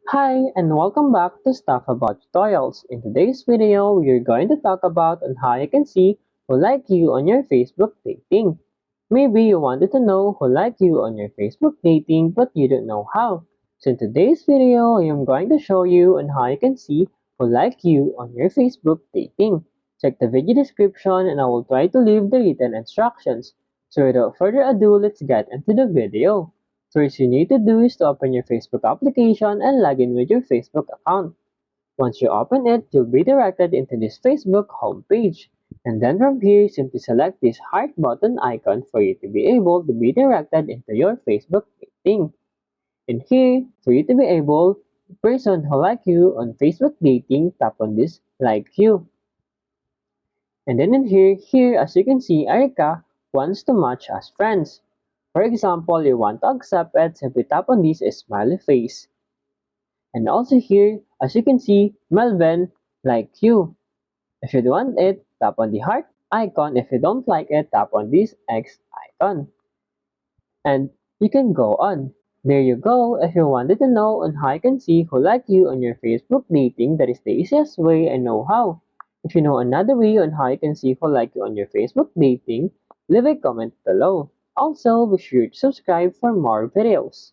Hi, and welcome back to Stuff About Tutorials. In today's video, we're going to talk about on how you can see who like you on your Facebook dating. Maybe you wanted to know who like you on your Facebook dating but you don't know how. So in today's video, I am going to show you on how you can see who like you on your Facebook dating. Check the video description and I will try to leave the written instructions. So without further ado, let's get into the video. First you need to do is to open your Facebook application and log in with your Facebook account. Once you open it, you'll be directed into this Facebook homepage. And then from here, simply select this heart button icon for you to be able to be directed into your Facebook dating. And here, for you to be able, the person who like you on Facebook dating, tap on this like you. And then in here as you can see, Erika wants to match as friends. For example, you want to accept it, simply tap on this smiley face. And also here, as you can see, Melvin like you. If you want it, tap on the heart icon. If you don't like it, tap on this X icon. And you can go on. There you go. If you wanted to know on how you can see who like you on your Facebook dating, that is the easiest way I know how. If you know another way on how you can see who like you on your Facebook dating, leave a comment below. Also, be sure to subscribe for more videos.